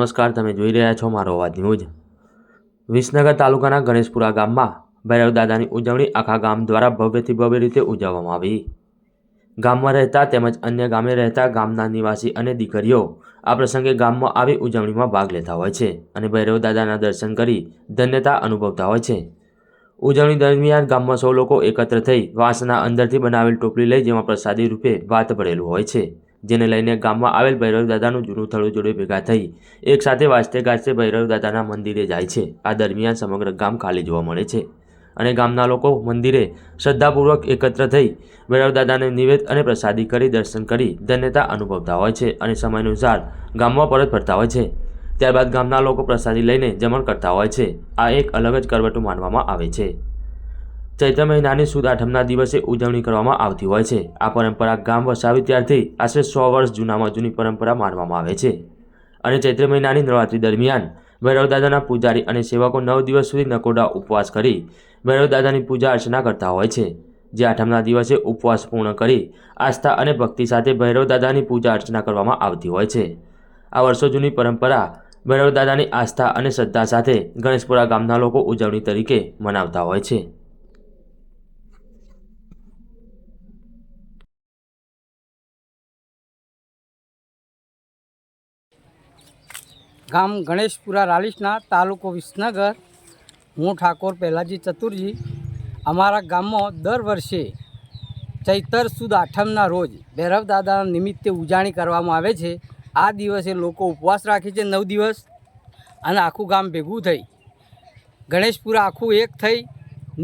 નમસ્કાર, તમે જોઈ રહ્યા છો મારો અવાજ ન્યૂઝ। વિસનગર તાલુકાના ગણેશપુરા ગામમાં ભૈરવ દાદાની ઉજવણી આખા ગામ દ્વારા ભવ્યથી ભવ્ય રીતે ઉજવવામાં આવી। ગામમાં રહેતા તેમજ અન્ય ગામે રહેતા ગામના નિવાસી અને દીકરીઓ આ પ્રસંગે ગામમાં આવી ઉજવણીમાં ભાગ લેતા હોય છે અને ભૈરવ દાદાના દર્શન કરી ધન્યતા અનુભવતા હોય છે। ઉજવણી દરમિયાન ગામમાં સૌ લોકો એકત્ર થઈ વાંસના અંદરથી બનાવેલ ટોપલી લઈ જેમાં પ્રસાદી રૂપે ભાત ભરેલું હોય છે, જેને લઈને ગામમાં આવેલ ભૈરવ દાદાનું જૂનું થળું જોડે ભેગા થઈ એક સાથે વાજતે ગાજતે ભૈરવ દાદાના મંદિરે જાય છે। આ દરમિયાન સમગ્ર ગામ ખાલી જોવા મળે છે અને ગામના લોકો મંદિરે શ્રદ્ધાપૂર્વક એકત્ર થઈ ભૈરવ દાદાને નિવેદ અને પ્રસાદી કરી દર્શન કરી ધન્યતા અનુભવતા હોય છે અને સમય અનુસાર ગામમાં પરત ફરતા હોય છે। ત્યારબાદ ગામના લોકો પ્રસાદી લઈને જમણ કરતા હોય છે। આ એક અલગ જ કરવટું માનવામાં આવે છે। ચૈત્ર મહિનાની સુદ આઠમના દિવસે ઉજવણી કરવામાં આવતી હોય છે। આ પરંપરા ગામ વસાવી ત્યારથી આશરે 100 વર્ષ જૂનામાં જૂની પરંપરા માનવામાં આવે છે અને ચૈત્ર મહિનાની નવરાત્રી દરમિયાન ભૈરવ દાદાના પૂજારી અને સેવકો 9 દિવસ સુધી નકોરડા ઉપવાસ કરી ભૈરવ દાદાની પૂજા અર્ચના કરતા હોય છે, જે આઠમના દિવસે ઉપવાસ પૂર્ણ કરી આસ્થા અને ભક્તિ સાથે ભૈરવ દાદાની પૂજા અર્ચના કરવામાં આવતી હોય છે। આ વર્ષો જૂની પરંપરા ભૈરવ દાદાની આસ્થા અને શ્રદ્ધા સાથે ગણેશપુરા ગામના લોકો ઉજવણી તરીકે મનાવતા હોય છે। ગામ ગણેશપુરા રાલીસના તાલુકો વિસનગર। હું ઠાકોર પહેલાજી ચતુરજી। અમારા ગામમાં દર વર્ષે ચૈતર સુદ આઠમના રોજ ભૈરવ દાદાના નિમિત્તે ઉજાણી કરવામાં આવે છે। આ દિવસે લોકો ઉપવાસ રાખે છે 9 દિવસ અને આખું ગામ ભેગું થઈ ગણેશપુરા આખું એક થઈ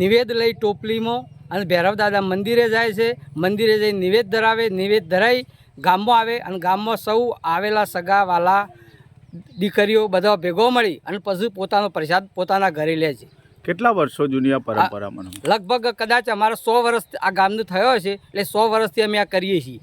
નિવેદ લઈ ટોપલીમાં અને ભૈરવ દાદા મંદિરે જાય છે। મંદિરે જઈ નિવેદ ધરાવે, નિવેદ ધરાઈ ગામમાં આવે અને ગામમાં સૌ આવેલા સગા વાલા દીકરીઓ બધા ભેગો મળી અને પછી પોતાનો પ્રસાદ પોતાના ઘરે લે છે। કેટલા વર્ષો જૂની આ પરંપરા? લગભગ કદાચ અમારા 100 વર્ષ આ ગામનો થયો હશે, એટલે 100 વર્ષથી અમે આ કરીએ છીએ।